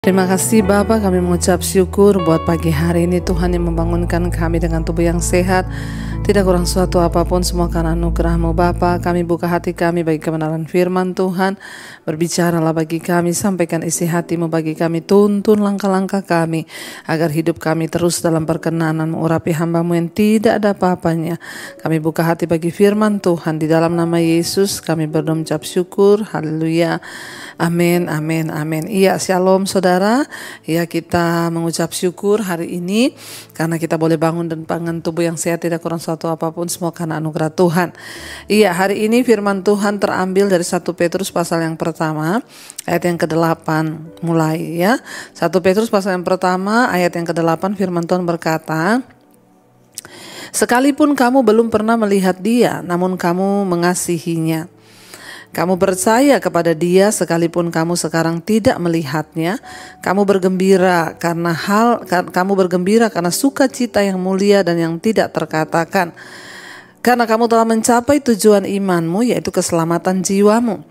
Terima kasih Bapa, kami mengucap syukur buat pagi hari ini Tuhan yang membangunkan kami dengan tubuh yang sehat. Tidak kurang suatu apapun, semua karena anugerah-Mu Bapa. Kami buka hati kami bagi kebenaran firman Tuhan. Berbicaralah bagi kami, sampaikan isi hati-Mu bagi kami. Tuntun langkah-langkah kami, agar hidup kami terus dalam perkenanan urapi hamba-Mu yang tidak ada apa-apanya. Kami buka hati bagi firman Tuhan. Di dalam nama Yesus kami berdoa mengucap syukur. Haleluya. Amin, amin, amin. Iya, shalom saudara. Ya, kita mengucap syukur hari ini karena kita boleh bangun dan pangan tubuh yang sehat, tidak kurang suatu apapun, semua karena anugerah Tuhan. Iya, hari ini firman Tuhan terambil dari 1 Petrus pasal yang pertama, ayat yang ke-8 mulai ya. 1 Petrus pasal yang pertama, ayat yang ke-8, firman Tuhan berkata, "Sekalipun kamu belum pernah melihat Dia, namun kamu mengasihinya. Kamu percaya kepada Dia sekalipun kamu sekarang tidak melihatnya. Kamu bergembira karena sukacita yang mulia dan yang tidak terkatakan. Karena kamu telah mencapai tujuan imanmu, yaitu keselamatan jiwamu.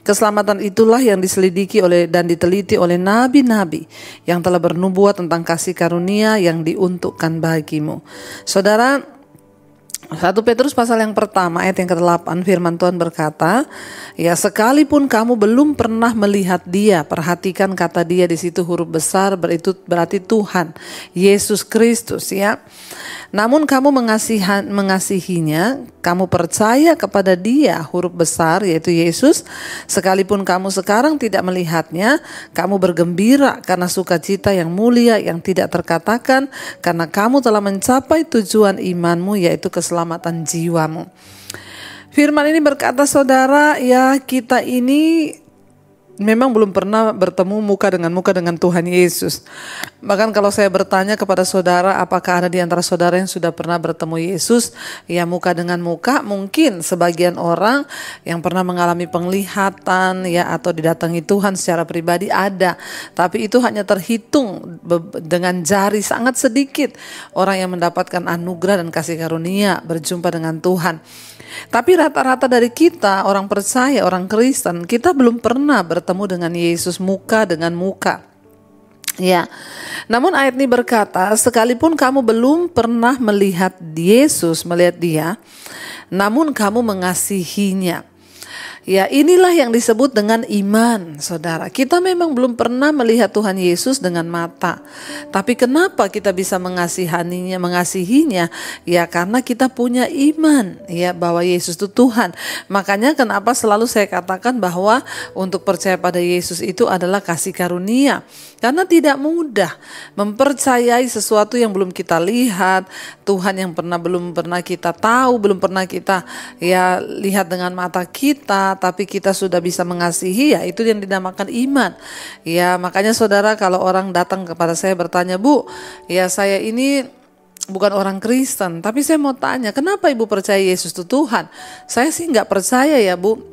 Keselamatan itulah yang diselidiki dan diteliti oleh nabi-nabi yang telah bernubuat tentang kasih karunia yang diuntukkan bagimu." Saudara, 1 Petrus pasal yang pertama ayat yang ke-8 firman Tuhan berkata, ya, sekalipun kamu belum pernah melihat Dia, perhatikan kata Dia di situ huruf besar, berarti Tuhan Yesus Kristus ya. Namun kamu mengasihinya, kamu percaya kepada Dia, huruf besar yaitu Yesus, sekalipun kamu sekarang tidak melihatnya. Kamu bergembira karena sukacita yang mulia yang tidak terkatakan, karena kamu telah mencapai tujuan imanmu, yaitu keselamatan jiwamu. Firman ini berkata, saudara, ya, kita ini memang belum pernah bertemu muka dengan Tuhan Yesus. Bahkan kalau saya bertanya kepada saudara, apakah ada di antara saudara yang sudah pernah bertemu Yesus, ya, muka dengan muka? Mungkin sebagian orang yang pernah mengalami penglihatan ya, atau didatangi Tuhan secara pribadi ada. Tapi itu hanya terhitung dengan jari, sangat sedikit orang yang mendapatkan anugerah dan kasih karunia berjumpa dengan Tuhan. Tapi rata-rata dari kita, orang percaya, orang Kristen, kita belum pernah bertemu dengan Yesus muka dengan muka. Ya, namun ayat ini berkata, sekalipun kamu belum pernah melihat Dia, namun kamu mengasihinya. Ya, inilah yang disebut dengan iman, saudara. Kita memang belum pernah melihat Tuhan Yesus dengan mata. Tapi kenapa kita bisa mengasihinya? Ya, karena kita punya iman ya bahwa Yesus itu Tuhan. Makanya kenapa selalu saya katakan bahwa untuk percaya pada Yesus itu adalah kasih karunia. Karena tidak mudah mempercayai sesuatu yang belum kita lihat, Tuhan yang belum pernah kita tahu, belum pernah kita ya lihat dengan mata kita, tapi kita sudah bisa mengasihi, ya, itu yang dinamakan iman. Ya, makanya saudara, kalau orang datang kepada saya bertanya, "Bu, ya, saya ini bukan orang Kristen, tapi saya mau tanya, kenapa Ibu percaya Yesus itu Tuhan?" Saya sih nggak percaya ya, Bu.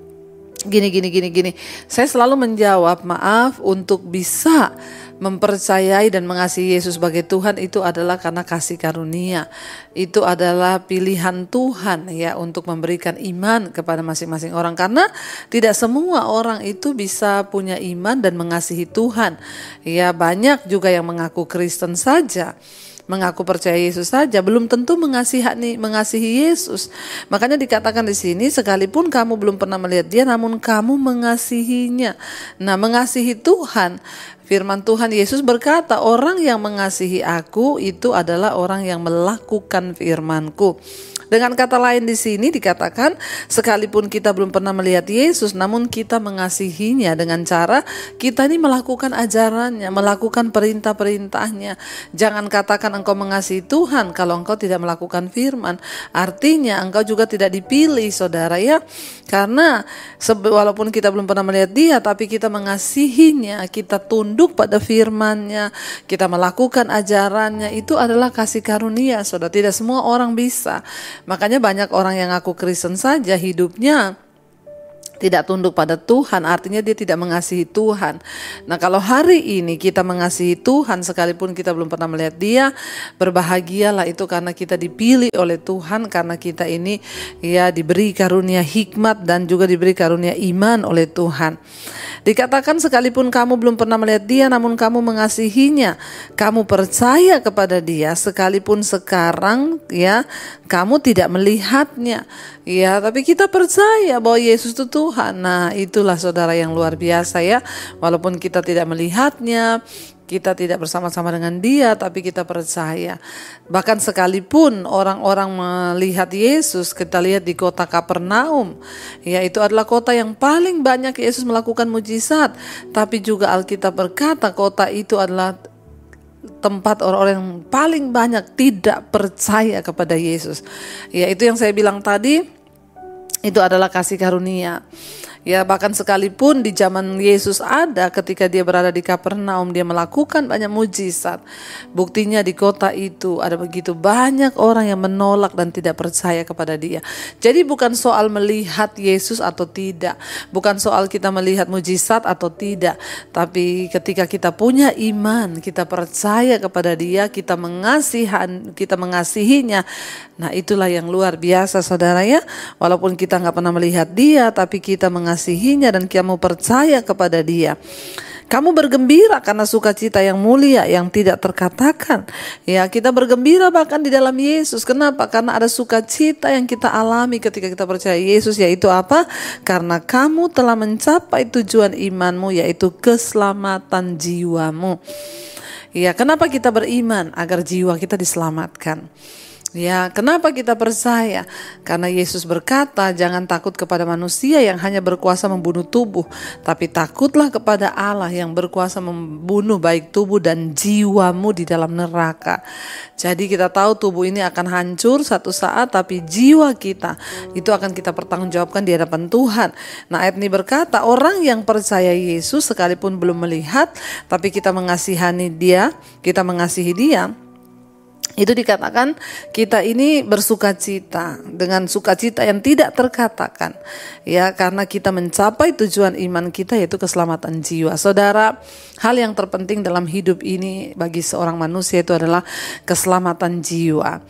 Gini. Saya selalu menjawab, maaf, untuk bisa mempercayai dan mengasihi Yesus sebagai Tuhan itu adalah karena kasih karunia. Itu adalah pilihan Tuhan ya untuk memberikan iman kepada masing-masing orang. Karena tidak semua orang itu bisa punya iman dan mengasihi Tuhan. Ya, banyak juga yang mengaku Kristen saja, mengaku percaya Yesus saja, belum tentu mengasihi Yesus. Makanya dikatakan di sini, sekalipun kamu belum pernah melihat Dia, namun kamu mengasihinya. Nah, mengasihi Tuhan, firman Tuhan Yesus berkata, orang yang mengasihi aku itu adalah orang yang melakukan firman-Ku. Dengan kata lain di sini dikatakan, sekalipun kita belum pernah melihat Yesus, namun kita mengasihinya dengan cara kita ini melakukan ajarannya, melakukan perintah-perintahnya. Jangan katakan engkau mengasihi Tuhan kalau engkau tidak melakukan firman. Artinya engkau juga tidak dipilih, saudara ya. Karena walaupun kita belum pernah melihat Dia, tapi kita mengasihinya, kita tunduk pada firman-Nya, kita melakukan ajarannya, itu adalah kasih karunia, saudara. Tidak semua orang bisa. Makanya banyak orang yang ngaku Kristen saja hidupnya Tidak tunduk pada Tuhan, artinya dia tidak mengasihi Tuhan. Nah, kalau hari ini kita mengasihi Tuhan sekalipun kita belum pernah melihat dia, berbahagialah itu karena kita dipilih oleh Tuhan, karena kita ini ya diberi karunia hikmat dan juga diberi karunia iman oleh Tuhan. Dikatakan sekalipun kamu belum pernah melihat dia, namun kamu mengasihinya, kamu percaya kepada dia sekalipun sekarang ya kamu tidak melihatnya. Ya, tapi kita percaya bahwa Yesus itu Tuhan. Nah, itulah saudara yang luar biasa ya. Walaupun kita tidak melihatnya, kita tidak bersama-sama dengan dia, tapi kita percaya. Bahkan sekalipun orang-orang melihat Yesus, kita lihat di kota Kapernaum, ya itu adalah kota yang paling banyak Yesus melakukan mujizat. Tapi juga Alkitab berkata kota itu adalah tempat orang-orang yang paling banyak tidak percaya kepada Yesus. Ya, itu yang saya bilang tadi. Itu adalah kasih karunia. Ya, bahkan sekalipun di zaman Yesus ada, ketika dia berada di Kapernaum, dia melakukan banyak mujizat. Buktinya di kota itu ada begitu banyak orang yang menolak dan tidak percaya kepada dia. Jadi bukan soal melihat Yesus atau tidak, bukan soal kita melihat mujizat atau tidak, tapi ketika kita punya iman, kita percaya kepada dia, kita mengasihinya. Nah, itulah yang luar biasa saudara ya. Walaupun kita nggak pernah melihat dia, tapi kita mengasihinya dan kamu percaya kepada dia. Kamu bergembira karena sukacita yang mulia yang tidak terkatakan. Ya, kita bergembira bahkan di dalam Yesus. Kenapa? Karena ada sukacita yang kita alami ketika kita percaya Yesus, yaitu apa? Karena kamu telah mencapai tujuan imanmu, yaitu keselamatan jiwamu. Ya, kenapa kita beriman? Agar jiwa kita diselamatkan. Ya, kenapa kita percaya? Karena Yesus berkata, jangan takut kepada manusia yang hanya berkuasa membunuh tubuh, tapi takutlah kepada Allah yang berkuasa membunuh baik tubuh dan jiwamu di dalam neraka. Jadi kita tahu tubuh ini akan hancur satu saat, tapi jiwa kita itu akan kita pertanggungjawabkan di hadapan Tuhan. Nah, ayat ini berkata, orang yang percaya Yesus sekalipun belum melihat, tapi kita mengasihi dia, itu dikatakan kita ini bersukacita dengan sukacita yang tidak terkatakan. Ya, karena kita mencapai tujuan iman kita, yaitu keselamatan jiwa. Saudara, hal yang terpenting dalam hidup ini bagi seorang manusia itu adalah keselamatan jiwa.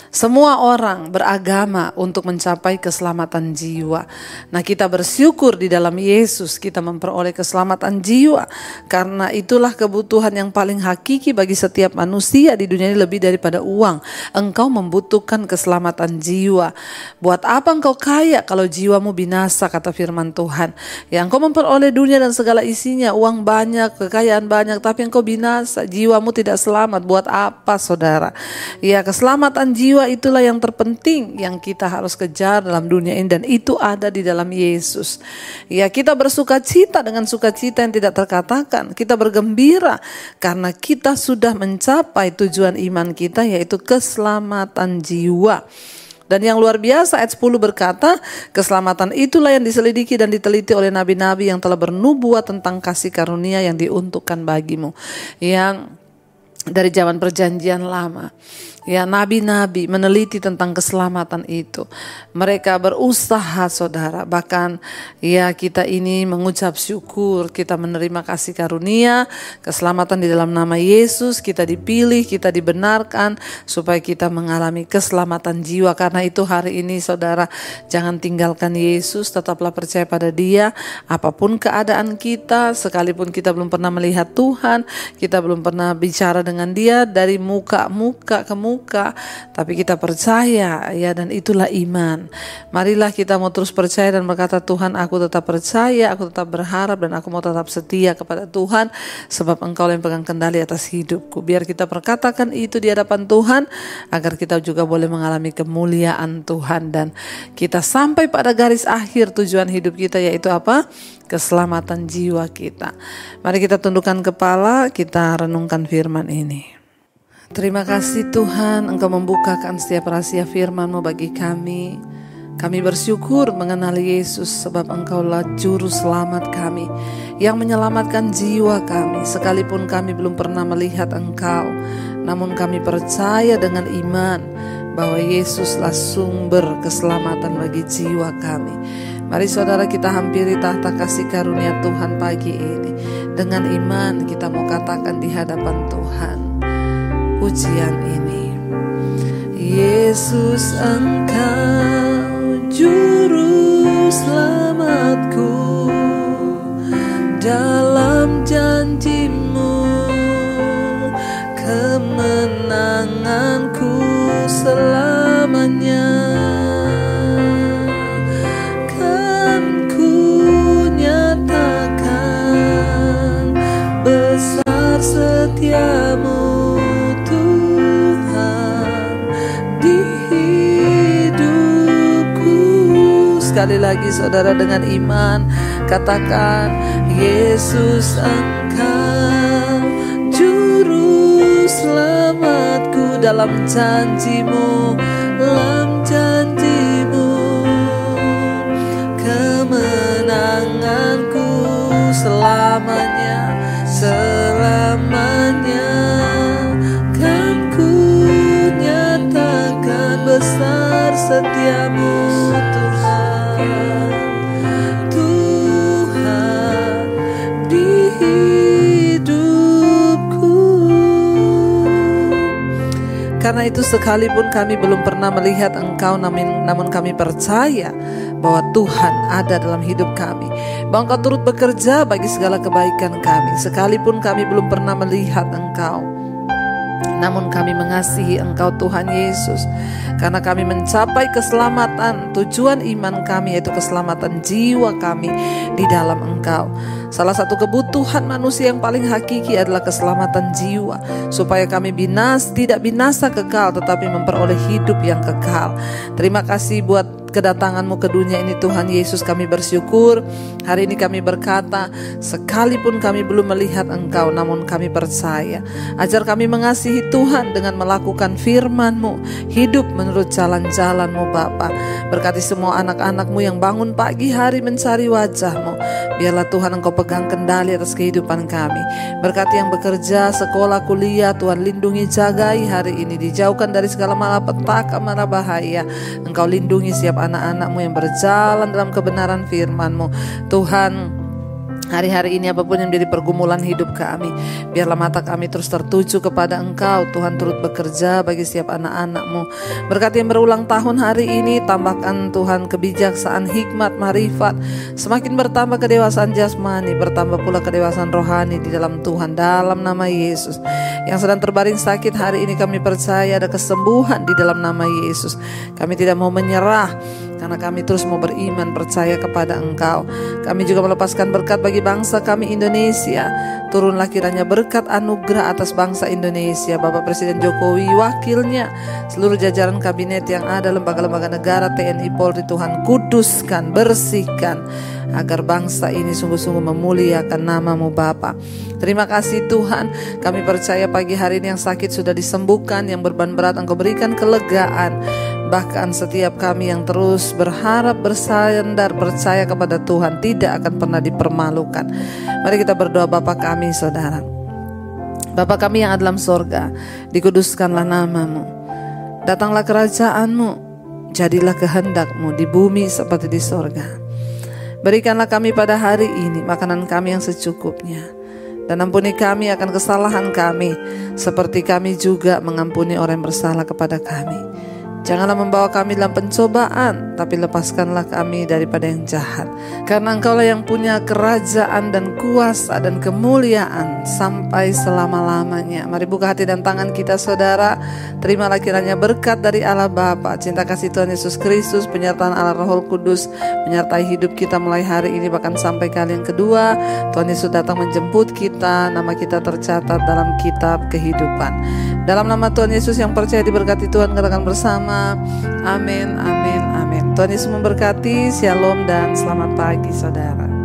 Semua orang beragama untuk mencapai keselamatan jiwa. Nah, kita bersyukur di dalam Yesus kita memperoleh keselamatan jiwa. Karena itulah kebutuhan yang paling hakiki bagi setiap manusia di dunia ini, lebih daripada uang. Engkau membutuhkan keselamatan jiwa. Buat apa engkau kaya kalau jiwamu binasa, kata firman Tuhan. Ya, engkau memperoleh dunia dan segala isinya, uang banyak, kekayaan banyak, tapi engkau binasa, jiwamu tidak selamat. Buat apa saudara? Ya, keselamatan jiwa itulah yang terpenting yang kita harus kejar dalam dunia ini, dan itu ada di dalam Yesus. Ya, kita bersukacita dengan sukacita yang tidak terkatakan. Kita bergembira karena kita sudah mencapai tujuan iman kita, yaitu keselamatan jiwa. Dan yang luar biasa ayat 10 berkata, keselamatan itulah yang diselidiki dan diteliti oleh nabi-nabi yang telah bernubuat tentang kasih karunia yang diuntukkan bagimu. Yang dari zaman perjanjian lama. Ya, nabi-nabi meneliti tentang keselamatan itu. Mereka berusaha saudara. Bahkan ya, kita ini mengucap syukur, kita menerima kasih karunia, keselamatan di dalam nama Yesus. Kita dipilih, kita dibenarkan supaya kita mengalami keselamatan jiwa. Karena itu hari ini saudara, jangan tinggalkan Yesus, tetaplah percaya pada Dia. Apapun keadaan kita, sekalipun kita belum pernah melihat Tuhan, kita belum pernah bicara dengan Dia dari muka ke muka, tapi kita percaya ya, dan itulah iman. Marilah kita mau terus percaya dan berkata, Tuhan, aku tetap percaya, aku tetap berharap, dan aku mau tetap setia kepada Tuhan, sebab Engkau yang pegang kendali atas hidupku. Biar kita perkatakan itu di hadapan Tuhan, agar kita juga boleh mengalami kemuliaan Tuhan, dan kita sampai pada garis akhir tujuan hidup kita, yaitu apa? Keselamatan jiwa kita. Mari kita tundukkan kepala, kita renungkan firman ini. Terima kasih Tuhan, Engkau membukakan setiap rahasia firman-Mu bagi kami. Kami bersyukur mengenali Yesus, sebab Engkaulah juru selamat kami, yang menyelamatkan jiwa kami. Sekalipun kami belum pernah melihat Engkau, namun kami percaya dengan iman bahwa Yesuslah sumber keselamatan bagi jiwa kami. Mari saudara kita hampiri tahta kasih karunia Tuhan pagi ini. Dengan iman kita mau katakan di hadapan Tuhan pujian ini. Yesus, Engkau juru selamatku, dalam janji-Mu kemenanganku selamanya. Kan ku nyatakan besar setia-Mu Tuhan di hidupku. Sekali lagi saudara, dengan iman katakan, Yesus, Engkau juru selamatku, dalam janji-Mu, dalam janji-Mu kemenanganku selamanya, selamanya. Kan ku nyatakan besar setia-Mu Tuhan, Tuhan di hidupku. Karena itu sekalipun kami belum pernah melihat Engkau, namun kami percaya bahwa Tuhan ada dalam hidup kami, bahwa Engkau turut bekerja bagi segala kebaikan kami. Sekalipun kami belum pernah melihat Engkau, namun kami mengasihi Engkau Tuhan Yesus, karena kami mencapai keselamatan. Tujuan iman kami yaitu keselamatan jiwa kami di dalam Engkau. Salah satu kebutuhan manusia yang paling hakiki adalah keselamatan jiwa, supaya kami tidak binasa kekal, tetapi memperoleh hidup yang kekal. Terima kasih buat kedatangan-Mu ke dunia ini Tuhan Yesus. Kami bersyukur hari ini kami berkata, sekalipun kami belum melihat Engkau, namun kami percaya. Ajar kami mengasihi Tuhan dengan melakukan firman-Mu, hidup menurut jalan-jalan-Mu Bapa. Berkati semua anak-anak-Mu yang bangun pagi hari mencari wajah-Mu. Biarlah Tuhan Engkau pegang kendali atas kehidupan kami. Berkati yang bekerja, sekolah, kuliah, Tuhan lindungi, jagai hari ini, dijauhkan dari segala malapetaka, mara bahaya. Engkau lindungi setiap anak-anak-Mu yang berjalan dalam kebenaran firman-Mu Tuhan. Hari-hari ini apapun yang menjadi pergumulan hidup kami, biarlah mata kami terus tertuju kepada Engkau. Tuhan turut bekerja bagi setiap anak-anak-Mu. Berkati yang berulang tahun hari ini, tambahkan Tuhan kebijaksanaan, hikmat, marifat, semakin bertambah kedewasaan jasmani, bertambah pula kedewasaan rohani di dalam Tuhan, dalam nama Yesus. Yang sedang terbaring sakit hari ini kami percaya ada kesembuhan di dalam nama Yesus. Kami tidak mau menyerah, karena kami terus mau beriman, percaya kepada Engkau. Kami juga melepaskan berkat bagi bangsa kami Indonesia. Turunlah kiranya berkat anugerah atas bangsa Indonesia. Bapak Presiden Jokowi, wakilnya, seluruh jajaran kabinet yang ada, lembaga-lembaga negara, TNI, Polri, Tuhan kuduskan, bersihkan, agar bangsa ini sungguh-sungguh memuliakan nama-Mu Bapa. Terima kasih Tuhan. Kami percaya pagi hari ini yang sakit sudah disembuhkan, yang beban berat Engkau berikan kelegaan. Bahkan setiap kami yang terus berharap, bersandar, percaya kepada Tuhan tidak akan pernah dipermalukan. Mari kita berdoa. Bapa kami saudara, Bapa kami yang ada dalam sorga, dikuduskanlah nama-Mu, datanglah kerajaan-Mu, jadilah kehendak-Mu di bumi seperti di sorga. Berikanlah kami pada hari ini makanan kami yang secukupnya, dan ampuni kami akan kesalahan kami, seperti kami juga mengampuni orang yang bersalah kepada kami. Janganlah membawa kami dalam pencobaan, tapi lepaskanlah kami daripada yang jahat. Karena Engkaulah yang punya kerajaan dan kuasa dan kemuliaan sampai selama-lamanya. Mari buka hati dan tangan kita saudara. Terimalah kiranya berkat dari Allah Bapa, cinta kasih Tuhan Yesus Kristus, penyertaan Allah Roh Kudus menyertai hidup kita mulai hari ini bahkan sampai kali yang kedua. Tuhan Yesus datang menjemput kita, nama kita tercatat dalam kitab kehidupan. Dalam nama Tuhan Yesus yang percaya diberkati Tuhan, katakan bersama, amin, amin, amin. Tuhan Yesus memberkati. Shalom dan selamat pagi saudara.